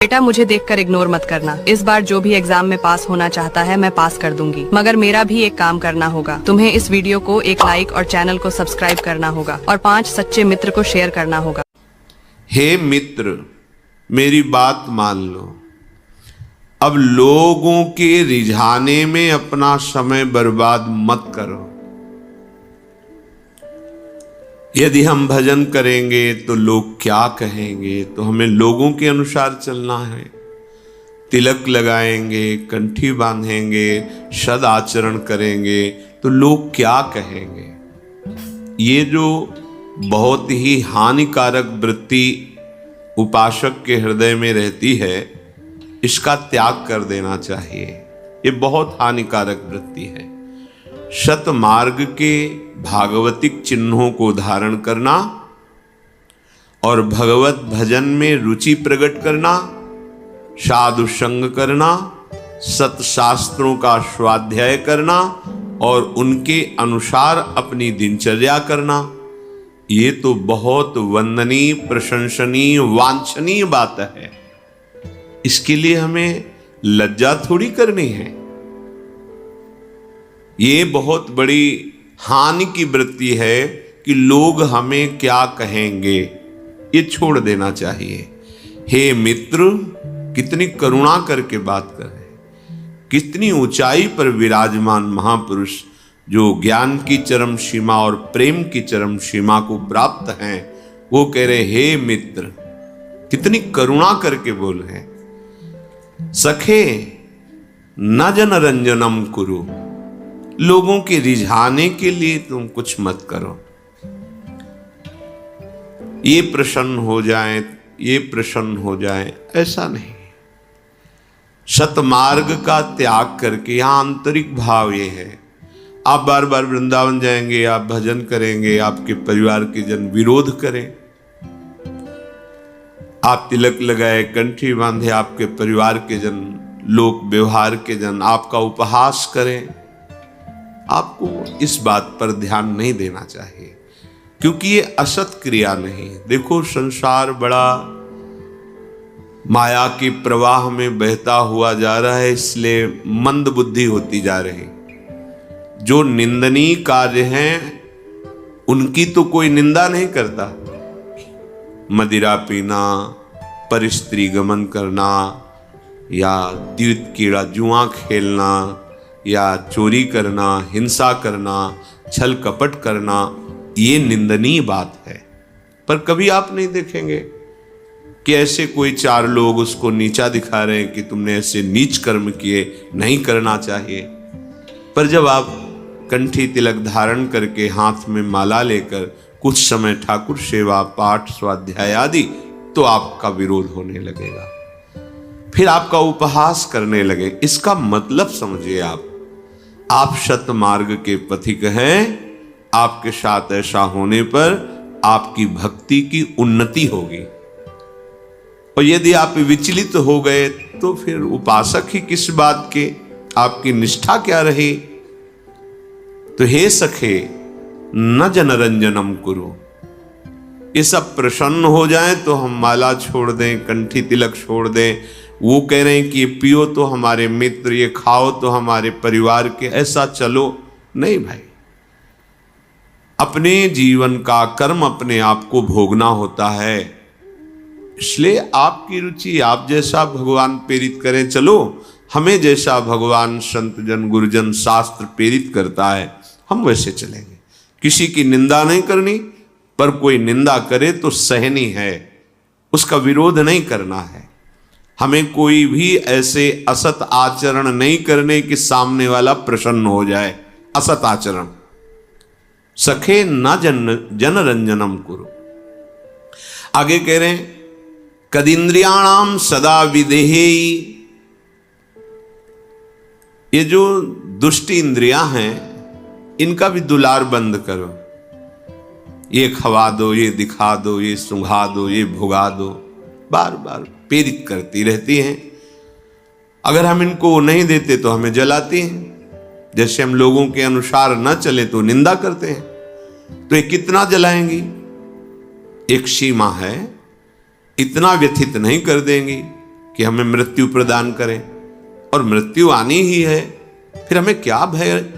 बेटा मुझे देखकर इग्नोर मत करना। इस बार जो भी एग्जाम में पास होना चाहता है मैं पास कर दूंगी, मगर मेरा भी एक काम करना होगा। तुम्हें इस वीडियो को एक लाइक और चैनल को सब्सक्राइब करना होगा और 5 सच्चे मित्र को शेयर करना होगा। हे मित्र, मेरी बात मान लो। अब लोगों के रिझाने में अपना समय बर्बाद मत करो। यदि हम भजन करेंगे तो लोग क्या कहेंगे, तो हमें लोगों के अनुसार चलना है। तिलक लगाएंगे, कंठी बांधेंगे, सद आचरण करेंगे तो लोग क्या कहेंगे। ये जो बहुत ही हानिकारक वृत्ति उपासक के हृदय में रहती है, इसका त्याग कर देना चाहिए। ये बहुत हानिकारक वृत्ति है। सत मार्ग के भागवतिक चिन्हों को धारण करना और भगवत भजन में रुचि प्रकट करना, साधु संग करना, सत शास्त्रों का स्वाध्याय करना और उनके अनुसार अपनी दिनचर्या करना, ये तो बहुत वंदनीय, प्रशंसनीय, वांछनीय बात है। इसके लिए हमें लज्जा थोड़ी करनी है। ये बहुत बड़ी हानि की वृत्ति है कि लोग हमें क्या कहेंगे, ये छोड़ देना चाहिए। हे मित्र, कितनी करुणा करके बात कर रहे, कितनी ऊंचाई पर विराजमान महापुरुष जो ज्ञान की चरम सीमा और प्रेम की चरम सीमा को प्राप्त हैं, वो कह रहे हे मित्र, कितनी करुणा करके बोल रहे। सखे न जन रंजनम कुरु, लोगों के रिझाने के लिए तुम कुछ मत करो। ये प्रसन्न हो जाए, ये प्रसन्न हो जाए, ऐसा नहीं। सतमार्ग का त्याग करके, यहां आंतरिक भाव ये है। आप बार बार वृंदावन जाएंगे, आप भजन करेंगे, आपके परिवार के जन विरोध करें, आप तिलक लगाए, कंठी बांधे, आपके परिवार के जन, लोक व्यवहार के जन आपका उपहास करें, आपको इस बात पर ध्यान नहीं देना चाहिए, क्योंकि ये असत क्रिया नहीं। देखो, संसार बड़ा माया के प्रवाह में बहता हुआ जा रहा है, इसलिए मंद बुद्धि होती जा रही। जो निंदनीय कार्य हैं उनकी तो कोई निंदा नहीं करता। मदिरा पीना, परस्त्री गमन करना, या द्वित कीड़ा जुआ खेलना, या चोरी करना, हिंसा करना, छल कपट करना, ये निंदनीय बात है। पर कभी आप नहीं देखेंगे कि ऐसे कोई 4 लोग उसको नीचा दिखा रहे हैं कि तुमने ऐसे नीच कर्म किए, नहीं करना चाहिए। पर जब आप कंठी तिलक धारण करके, हाथ में माला लेकर कुछ समय ठाकुर सेवा, पाठ, स्वाध्याय आदि, तो आपका विरोध होने लगेगा, फिर आपका उपहास करने लगे। इसका मतलब समझिए, आप सत मार्ग के पथिक हैं। आपके साथ ऐसा होने पर आपकी भक्ति की उन्नति होगी। और यदि आप विचलित हो गए तो फिर उपासक ही किस बात के, आपकी निष्ठा क्या रही। तो हे सखे न जनरंजनम कुरु, ये सब प्रसन्न हो जाए तो हम माला छोड़ दें, कंठी तिलक छोड़ दें। वो कह रहे हैं कि ये पियो तो हमारे मित्र, ये खाओ तो हमारे परिवार के, ऐसा चलो नहीं भाई। अपने जीवन का कर्म अपने आप को भोगना होता है। इसलिए आपकी रुचि, आप जैसा भगवान प्रेरित करें चलो, हमें जैसा भगवान, संत जन, गुरुजन, शास्त्र प्रेरित करता है, हम वैसे चलेंगे। किसी की निंदा नहीं करनी, पर कोई निंदा करे तो सहनी है, उसका विरोध नहीं करना है। हमें कोई भी ऐसे असत आचरण नहीं करने कि सामने वाला प्रसन्न हो जाए। असत आचरण। सखे न जनरंजनम कुरु। आगे कह रहे हैं कदिंद्रियाणाम सदा विदेही। ये जो दुष्ट इंद्रियां हैं, इनका भी दुलार बंद करो। ये खवा दो, ये दिखा दो, ये सुंघा दो, ये भुगा दो, बार बार प्रेरित करती रहती हैं। अगर हम इनको नहीं देते तो हमें जलाती हैं। जैसे हम लोगों के अनुसार न चले तो निंदा करते हैं, तो ये कितना जलाएंगी। एक सीमा है, इतना व्यथित नहीं कर देंगी कि हमें मृत्यु प्रदान करें, और मृत्यु आनी ही है, फिर हमें क्या भय।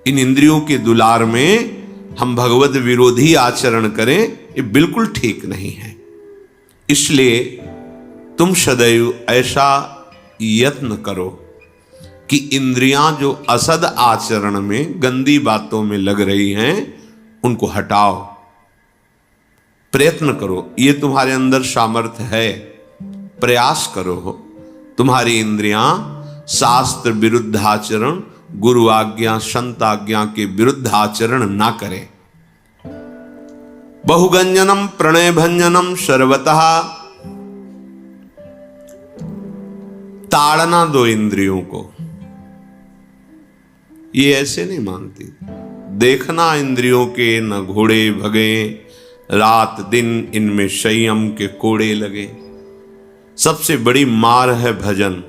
इन इंद्रियों के दुलार में हम भगवत विरोधी आचरण करें, ये बिल्कुल ठीक नहीं है। इसलिए तुम सदैव ऐसा यत्न करो कि इंद्रियां जो असद आचरण में, गंदी बातों में लग रही हैं, उनको हटाओ, प्रयत्न करो। ये तुम्हारे अंदर सामर्थ्य है, प्रयास करो। तुम्हारी इंद्रियां शास्त्र विरुद्ध आचरण, गुरु आज्ञा संत आज्ञा के विरुद्ध आचरण ना करें। बहुगंजनम प्रणय भंजनम सर्वतः, ताड़ना दो इंद्रियों को। ये ऐसे नहीं मानती। देखना इंद्रियों के न घोड़े भगे, रात दिन इनमें संयम के कोड़े लगे। सबसे बड़ी मार है भजन।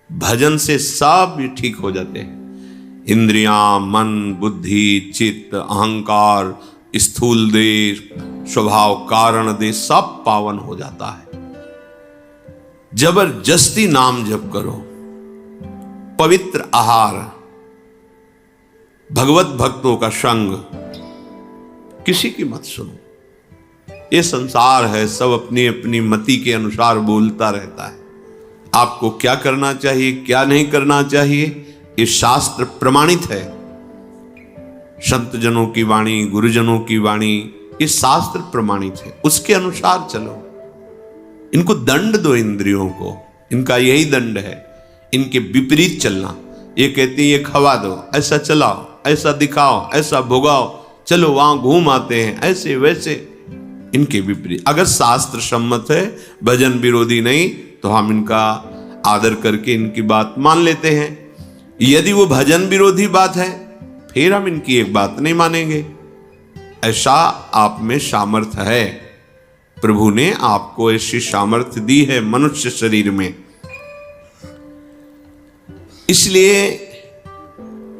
भजन से सब भी ठीक हो जाते हैं। इंद्रियां, मन, बुद्धि, चित्त, अहंकार, स्थूल देह, स्वभाव, कारण देह, सब पावन हो जाता है। जबरदस्ती नाम जप करो, पवित्र आहार, भगवत भक्तों का संग, किसी की मत सुनो। ये संसार है, सब अपनी अपनी मति के अनुसार बोलता रहता है। आपको क्या करना चाहिए, क्या नहीं करना चाहिए, ये शास्त्र प्रमाणित है। संत जनों की वाणी, गुरुजनों की वाणी, ये शास्त्र प्रमाणित है, उसके अनुसार चलो। इनको दंड दो, इंद्रियों को, इनका यही दंड है, इनके विपरीत चलना। ये कहती है ये खवा दो, ऐसा चलाओ, ऐसा दिखाओ, ऐसा भोगाओ, चलो वहां घूम आते हैं, ऐसे वैसे, इनके विपरीत। अगर शास्त्र सम्मत है, भजन विरोधी नहीं, तो हम इनका आदर करके इनकी बात मान लेते हैं। यदि वो भजन विरोधी बात है, फिर हम इनकी एक बात नहीं मानेंगे। ऐसा आप में सामर्थ्य है, प्रभु ने आपको ऐसी सामर्थ्य दी है मनुष्य शरीर में। इसलिए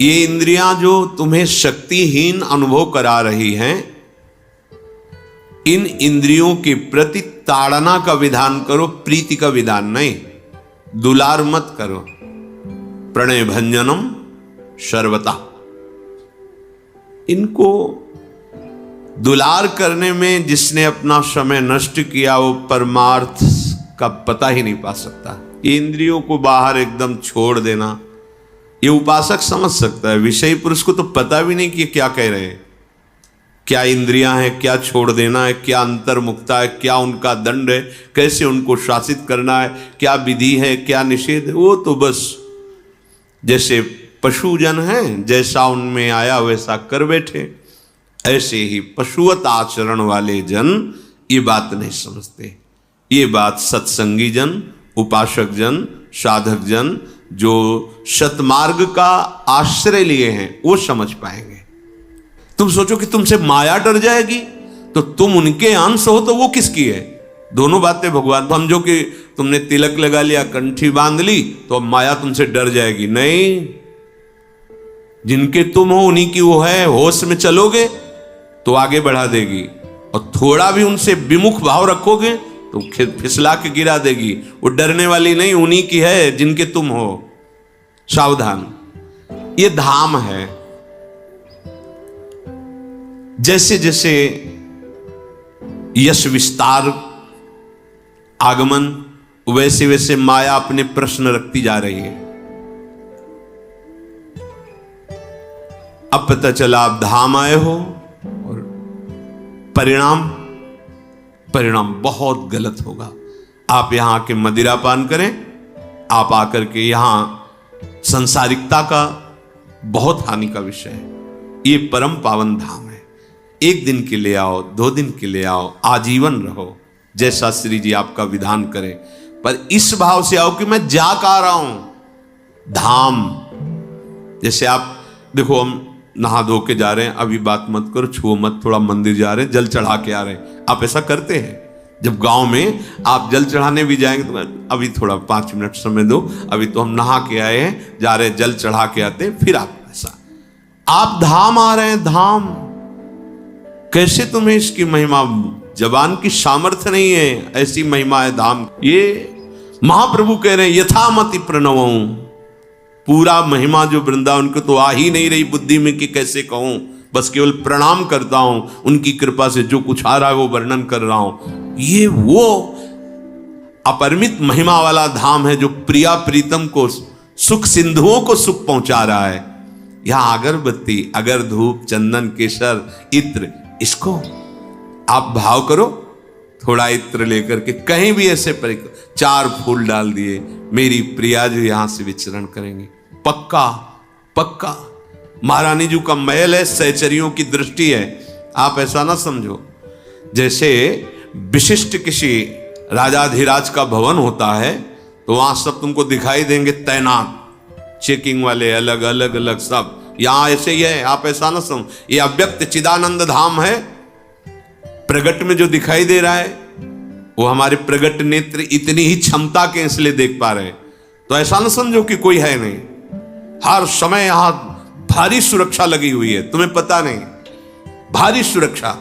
ये इंद्रियां जो तुम्हें शक्तिहीन अनुभव करा रही हैं, इन इंद्रियों के प्रति ताड़ना का विधान करो, प्रीति का विधान नहीं। दुलार मत करो। प्रणय भंजनम सर्वता, इनको दुलार करने में जिसने अपना समय नष्ट किया, वो परमार्थ का पता ही नहीं पा सकता। ये इंद्रियों को बाहर एकदम छोड़ देना, ये उपासक समझ सकता है। विषयी पुरुष को तो पता भी नहीं कि क्या कह रहे हैं, क्या इंद्रियां हैं, क्या छोड़ देना है, क्या अंतर्मुक्ता है, क्या उनका दंड है, कैसे उनको शासित करना है, क्या विधि है, क्या निषेध है। वो तो बस जैसे पशुजन हैं, जैसा उनमें आया वैसा कर बैठे। ऐसे ही पशुवत आचरण वाले जन ये बात नहीं समझते। ये बात सत्संगी जन, उपासक जन, साधक जन जो सतमार्ग का आश्रय लिए हैं, वो समझ पाएंगे। तुम सोचो कि तुमसे माया डर जाएगी, तो तुम उनके अंश हो तो वो किसकी है? दोनों बातें भगवान। समझो कि तुमने तिलक लगा लिया, कंठी बांध ली, तो अब माया तुमसे डर जाएगी? नहीं, जिनके तुम हो उन्हीं की वो है। होश में चलोगे तो आगे बढ़ा देगी, और थोड़ा भी उनसे विमुख भाव रखोगे तो फिसला के गिरा देगी। वो डरने वाली नहीं, उन्हीं की है जिनके तुम हो। सावधान, ये धाम है। जैसे जैसे यश विस्तार आगमन, वैसे वैसे माया अपने प्रश्न रखती जा रही है। अब पता चला आप धाम आए हो, और परिणाम बहुत गलत होगा। आप यहां आके मदिरा पान करें, आप आकर के यहां संसारिकता का बहुत हानि का विषय है। ये परम पावन धाम है। एक दिन के लिए आओ, 2 दिन के लिए आओ, आजीवन रहो, जैसा श्री जी आपका विधान करें, पर इस भाव से आओ कि मैं जा कर आ रहा हूं धाम। जैसे आप देखो, हम नहा धो के जा रहे हैं, अभी बात मत करो, छुओ मत, थोड़ा मंदिर जा रहे हैं, जल चढ़ा के आ रहे हैं। आप ऐसा करते हैं? जब गांव में आप जल चढ़ाने भी जाएंगे तो अभी थोड़ा 5 मिनट समय दो, अभी तो हम नहा के आए हैं, जा रहे हैं, जल चढ़ा के आते हैं, फिर आप ऐसा। आप धाम आ रहे हैं, धाम कैसे? तुम्हें इसकी महिमा, जबान की सामर्थ्य नहीं है, ऐसी महिमा है धाम। ये महाप्रभु कह रहे हैं यथामति प्रणवं, पूरा महिमा जो वृंदावन को तो आ ही नहीं रही बुद्धि में कि कैसे कहूं, बस केवल प्रणाम करता हूं, उनकी कृपा से जो कुछ आ रहा है वो वर्णन कर रहा हूं। ये वो अपरिमित महिमा वाला धाम है जो प्रिया प्रीतम को, सुख सिंधुओं को सुख पहुंचा रहा है। यहां अगरबत्ती, अगर धूप, चंदन, केसर, इत्र, इसको आप भाव करो, थोड़ा इत्र लेकर के कहीं भी ऐसे 4 फूल डाल दिए, मेरी प्रिया जो यहां से विचरण करेंगे, पक्का पक्का। महारानी जी का महल है, सहचरियों की दृष्टि है। आप ऐसा ना समझो जैसे विशिष्ट किसी राजाधिराज का भवन होता है तो वहां सब तुमको दिखाई देंगे तैनात, चेकिंग वाले अलग अलग अलग सब। यहां ऐसे ही है, आप ऐसा ना समझो। ये अव्यक्त चिदानंद धाम है, प्रगट में जो दिखाई दे रहा है वो हमारे प्रगट नेत्र इतनी ही क्षमता के इसलिए देख पा रहे हैं। तो ऐसा ना समझो कि कोई है नहीं, हर समय यहां भारी सुरक्षा लगी हुई है, तुम्हें पता नहीं। भारी सुरक्षा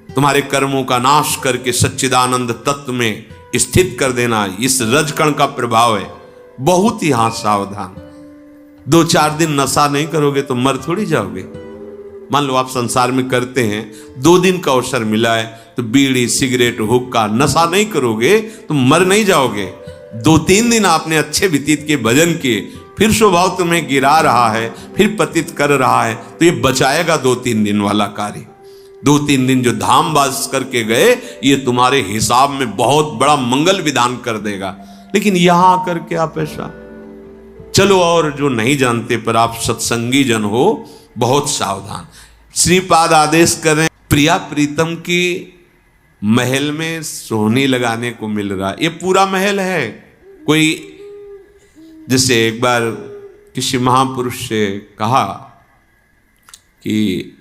तुम्हारे कर्मों का नाश करके सच्चिदानंद तत्व में स्थित कर देना, इस रजकण का प्रभाव है। बहुत ही यहां सावधान। 2-4 दिन नशा नहीं करोगे तो मर थोड़ी जाओगे। मान लो आप संसार में करते हैं, 2 दिन का अवसर मिला है तो बीड़ी, सिगरेट, हुक्का, नशा नहीं करोगे तो मर नहीं जाओगे। 2-3 दिन आपने अच्छे व्यतीत के भजन किए, फिर स्वभाव तुम्हें गिरा रहा है, फिर पतित कर रहा है, तो ये बचाएगा 2-3 दिन वाला कार्य। 2-3 दिन जो धाम वास करके गए, ये तुम्हारे हिसाब में बहुत बड़ा मंगल विधान कर देगा। लेकिन यहां आकर के आप ऐसा चलो, और जो नहीं जानते पर आप सत्संगी जन हो, बहुत सावधान। श्रीपाद आदेश करें, प्रिया प्रीतम की महल में सोहनी लगाने को मिल रहा। ये पूरा महल है। कोई जैसे एक बार किसी महापुरुष से कहा कि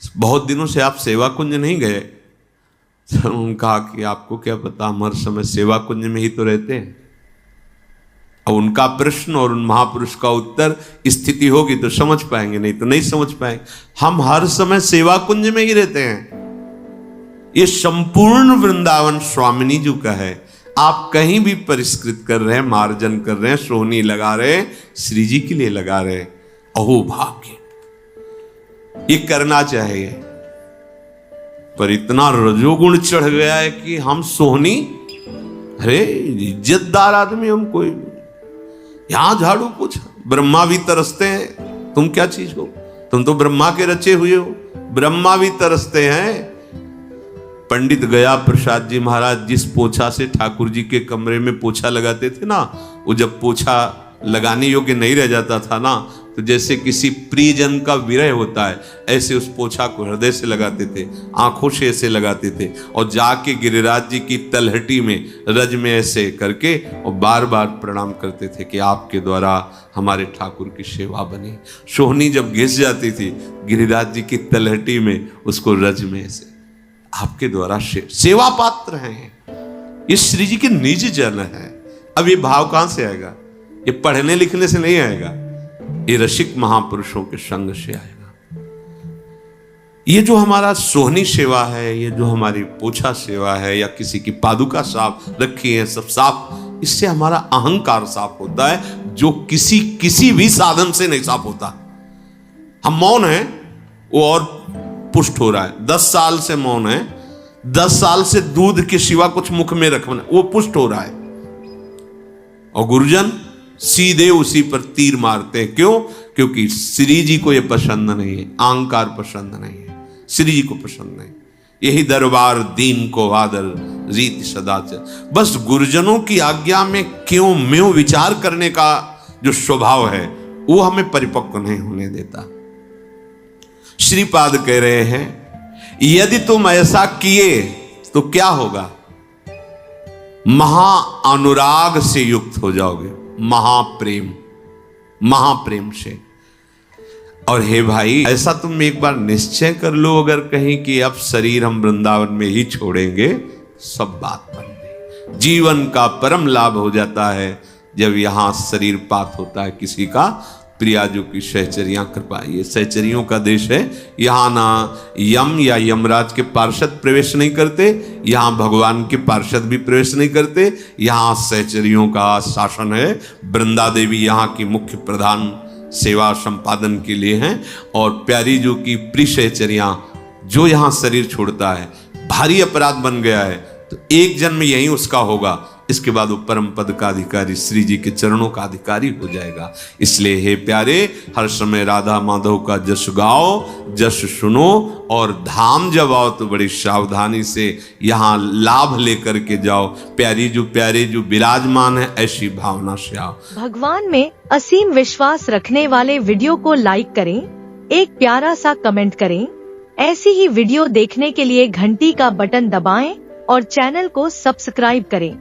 बहुत दिनों से आप सेवा कुंज नहीं गए, तो उन्होंने कहा कि आपको क्या पता, हम हर समय सेवा कुंज में ही तो रहते हैं। अब उनका प्रश्न और उन महापुरुष का उत्तर स्थिति होगी तो समझ पाएंगे, नहीं तो नहीं समझ पाएंगे। हम हर समय सेवा कुंज में ही रहते हैं। ये संपूर्ण वृंदावन स्वामिनी जी का है। आप कहीं भी परिष्कृत कर रहे हैं, मार्जन कर रहे हैं, सोहनी लगा रहे हैं, श्री जी के लिए लगा रहे हैं। अहो भाग्य, ये करना चाहिए। पर इतना रजोगुण चढ़ गया है कि हम सोहनी, अरे इज्जतदार आदमी हम कोई, यहां झाड़ू पोछा, ब्रह्मा भी तरसते हैं। तुम क्या चीज हो, तुम तो ब्रह्मा के रचे हुए हो। ब्रह्मा भी तरसते हैं। पंडित गया प्रसाद जी महाराज जिस पोछा से ठाकुर जी के कमरे में पोछा लगाते थे ना, वो जब पोछा लगाने योग्य नहीं रह जाता था ना, तो जैसे किसी प्रियजन का विरह होता है, ऐसे उस पोछा को हृदय से लगाते थे, आंखों से ऐसे लगाते थे, और जाके गिरिराज जी की तलहटी में रज में ऐसे करके और बार बार प्रणाम करते थे कि आपके द्वारा हमारे ठाकुर की सेवा बनी। सोहनी जब घिस जाती थी गिरिराज जी की तलहटी में, उसको रज में ऐसे, आपके द्वारा सेवा पात्र हैं। ये श्री जी के निज जन है। अब ये भाव कहां से आएगा? ये पढ़ने लिखने से नहीं आएगा, ये रसिक महापुरुषों के संग से आएगा। ये जो हमारा सोहनी सेवा है, ये जो हमारी पोछा सेवा है, या किसी की पादुका साफ रखी है, सब साफ, इससे हमारा अहंकार साफ होता है, जो किसी भी साधन से नहीं साफ होता। हम मौन हैं, वो और पुष्ट हो रहा है। 10 साल से मौन है, 10 साल से दूध के सिवा कुछ मुख में रखना, वो पुष्ट हो रहा है। और गुरुजन सीधे उसी पर तीर मारते हैं। क्यों? क्योंकि श्री जी को ये पसंद नहीं है, अहंकार पसंद नहीं है, श्री जी को पसंद नहीं। यही दरबार दीन को आदर रीति सदाचार। बस गुरुजनों की आज्ञा में क्यों म्यों विचार करने का जो स्वभाव है, वो हमें परिपक्व नहीं होने देता। श्रीपाद कह रहे हैं, यदि तुम ऐसा किए तो क्या होगा? महा अनुराग से युक्त हो जाओगे, महाप्रेम से। और हे भाई, ऐसा तुम एक बार निश्चय कर लो, अगर कहीं कि अब शरीर हम वृंदावन में ही छोड़ेंगे, सब बात बन गई। जीवन का परम लाभ हो जाता है जब यहां शरीर पात होता है किसी का प्रियाजू की सहचरियां कृपा, ये सहचरियों का देश है। यहाँ ना यम या यमराज के पार्षद प्रवेश नहीं करते, यहाँ भगवान के पार्षद भी प्रवेश नहीं करते, यहाँ सहचरियों का शासन है। वृंदा देवी यहाँ की मुख्य प्रधान सेवा संपादन के लिए हैं। और प्यारी जो की प्रिय सहचरियां, जो यहाँ शरीर छोड़ता है, भारी अपराध बन गया है, तो एक जन्म यही उसका होगा, इसके बाद वो परम पद का अधिकारी, श्री जी के चरणों का अधिकारी हो जाएगा। इसलिए हे प्यारे, हर समय राधा माधव का जश गाओ, जश सुनो, और धाम जब आओ तो बड़ी सावधानी से यहाँ लाभ लेकर के जाओ। प्यारे जो विराजमान है, ऐसी भावना से आओ। भगवान में असीम विश्वास रखने वाले वीडियो को लाइक करें, एक प्यारा सा कमेंट करें। ऐसी ही वीडियो देखने के लिए घंटी का बटन दबाएं और चैनल को सब्सक्राइब करें।